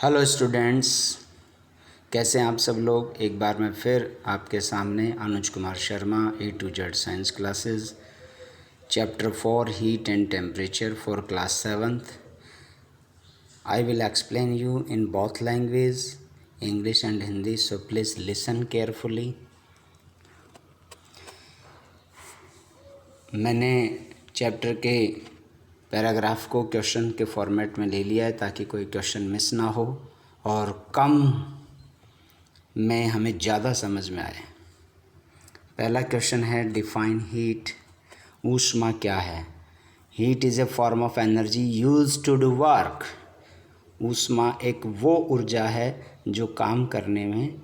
Hello students, कैसे हैं आप सब लोग। एक बार मैं फिर आपके सामने Anuj Kumar Sharma A to Z science classes chapter 4 heat and temperature for class 7th। I will explain you in both language English and Hindi, so please listen carefully. मैंने चैप्टर के पैराग्राफ को क्वेश्चन के फॉर्मेट में ले लिया है ताकि कोई क्वेश्चन मिस ना हो और कम में हमें ज़्यादा समझ में आए। पहला क्वेश्चन है डिफाइन हीट। ऊष्मा क्या है? Heat is a form of energy use to do work. ऊष्मा एक वो ऊर्जा है जो काम करने में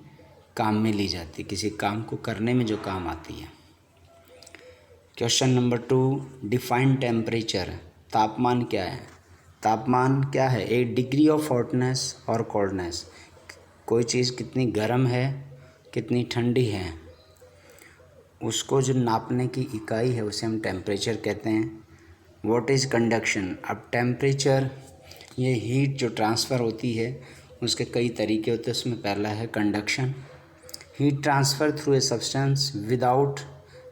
काम में ली जाती है, किसी काम को करने में जो काम आती है। Question number 2, define temperature. तापमान क्या है? तापमान क्या है? ए डिग्री ऑफ हॉटनेस और कोल्डनेस। कोई चीज़ कितनी गर्म है, कितनी ठंडी है, उसको जो नापने की इकाई है उसे हम टेम्परेचर कहते हैं। What is conduction? अब टेम्परेचर, ये हीट जो ट्रांसफ़र होती है उसके कई तरीके होते हैं। उसमें पहला है conduction. Heat transfer through a substance without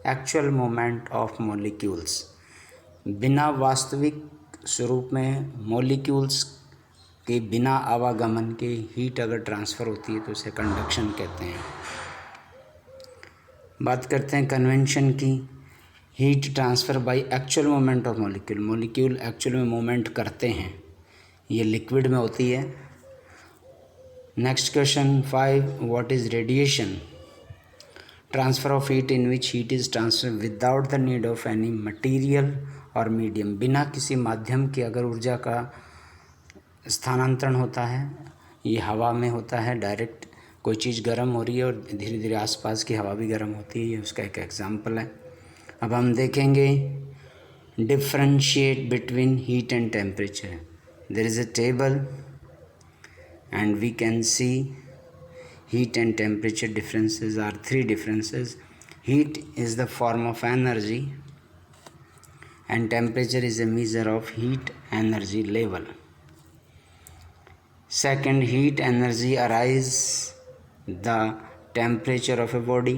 actual movement of molecules. बिना वास्तविक स्वरूप में मॉलिक्यूल्स के बिना आवागमन के हीट अगर ट्रांसफ़र होती है तो उसे कंडक्शन कहते हैं। बात करते हैं कन्वेंशन की। Heat transfer by actual movement of molecule. Molecule actual में मूवमेंट करते हैं, ये लिक्विड में होती है। Next question 5, what is radiation? Transfer of heat in which heat is transfer without the need of any material और medium. बिना किसी माध्यम के अगर ऊर्जा का स्थानांतरण होता है, ये हवा में होता है डायरेक्ट। कोई चीज़ गर्म हो रही है और धीरे धीरे आसपास की हवा भी गर्म होती है, ये उसका एक एग्जांपल है। अब हम देखेंगे differentiate between heat and temperature. There is a table and we can see heat and temperature differences are 3 differences. Heat is the form of energy and temperature is a measure of heat energy level. Second, heat energy arises the temperature of a body,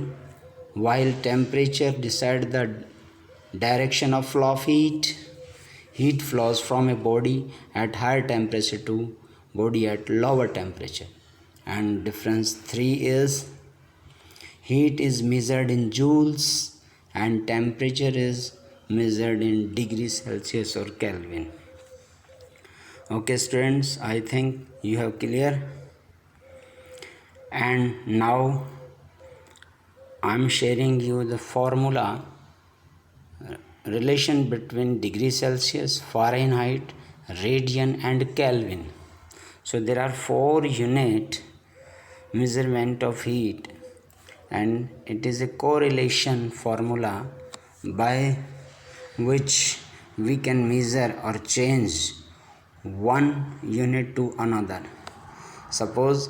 while temperature decide the direction of flow of heat. Heat flows from a body at higher temperature to body at lower temperature. And difference 3 is heat is measured in joules and temperature is measured in degrees Celsius or Kelvin. Okay students, I think you have clear. And now I am sharing you the formula relation between degree Celsius, Fahrenheit, radian and Kelvin. So there are 4 unit measurement of heat and it is a correlation formula by which we can measure or change one unit to another. Suppose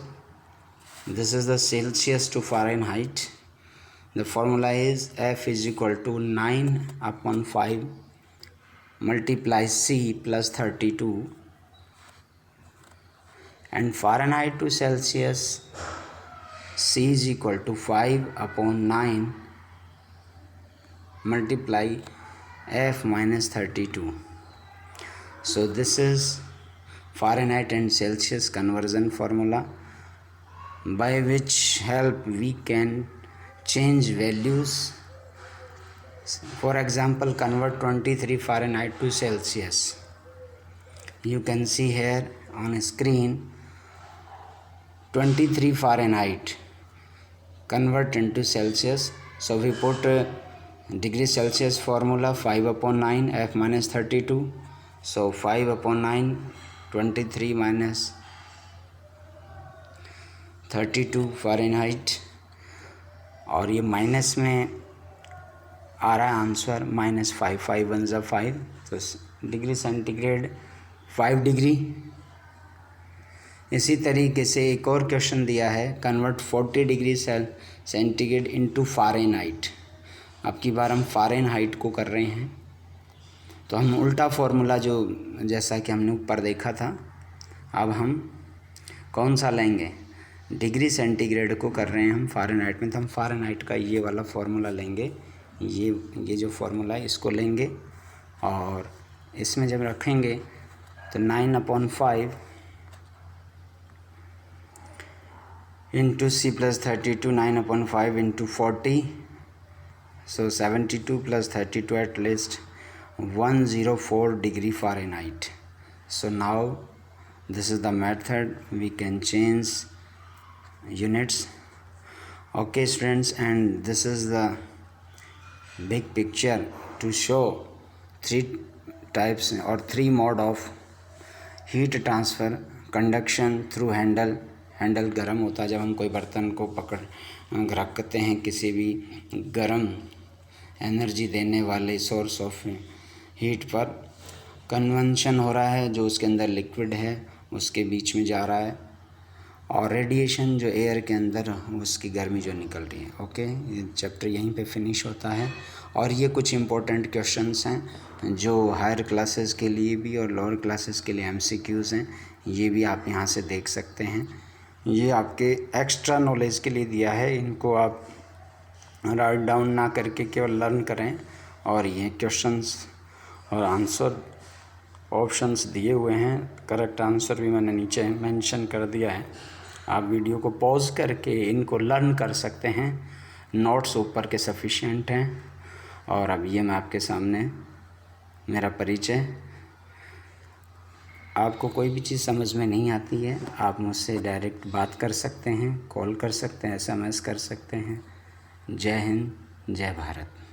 this is the Celsius to Fahrenheit. The formula is F is equal to 9/5 multiply C plus 32, and Fahrenheit to Celsius C is equal to 5/9 multiply F minus 32. So this is Fahrenheit and Celsius conversion formula by which help we can change values. For example, convert 23 Fahrenheit to Celsius. You can see here on screen 23 Fahrenheit convert into Celsius. So we put degree Celsius formula 5/9 F minus 32. So 5/9 23 minus 32 Fahrenheit, और ये minus में आ रहा है answer -5, 5 1 ज़ा 5, तो degree centigrade 5 degree. इसी तरीके से एक और क्वेश्चन दिया है, convert 40 degree centigrade into Fahrenheit. अब की बार हम फ़ारेनहाइट को कर रहे हैं, तो हम उल्टा फॉर्मूला जो जैसा कि हमने ऊपर देखा था, अब हम कौन सा लेंगे, डिग्री सेंटीग्रेड को कर रहे हैं हम फ़ारेनहाइट में, तो हम फ़ारेनहाइट का ये वाला फार्मूला लेंगे, ये जो फार्मूला है इसको लेंगे और इसमें जब रखेंगे तो 9/5 into C + 32, 9/5 into 40, so 72 + 32 at least 104 degree Fahrenheit. So now this is the method we can change units. Okay students, and this is the big picture to show three types or three mode of heat transfer. Conduction through handle गर्म होता है जब हम कोई बर्तन को पकड़ रखते हैं किसी भी गर्म एनर्जी देने वाले सोर्स ऑफ हीट पर। कन्वेंशन हो रहा है, जो उसके अंदर लिक्विड है उसके बीच में जा रहा है, और रेडिएशन जो एयर के अंदर उसकी गर्मी जो निकल रही है। ओके, ये चैप्टर यहीं पे फिनिश होता है। और ये कुछ इम्पोर्टेंट क्वेश्चंस हैं जो हायर क्लासेस के लिए भी और लोअर क्लासेस के लिए एमसीक्यूज़ हैं, ये भी आप यहाँ से देख सकते हैं। ये आपके एक्स्ट्रा नॉलेज के लिए दिया है, इनको आप राइट डाउन ना करके केवल लर्न करें। और ये क्वेश्चंस और आंसर ऑप्शंस दिए हुए हैं, करेक्ट आंसर भी मैंने नीचे मेंशन कर दिया है। आप वीडियो को पॉज करके इनको लर्न कर सकते हैं, नोट्स ऊपर के सफिशिएंट हैं। और अब ये मैं आपके सामने मेरा परिचय। आपको कोई भी चीज़ समझ में नहीं आती है, आप मुझसे डायरेक्ट बात कर सकते हैं, कॉल कर सकते हैं, SMS कर सकते हैं। जय हिंद, जय भारत।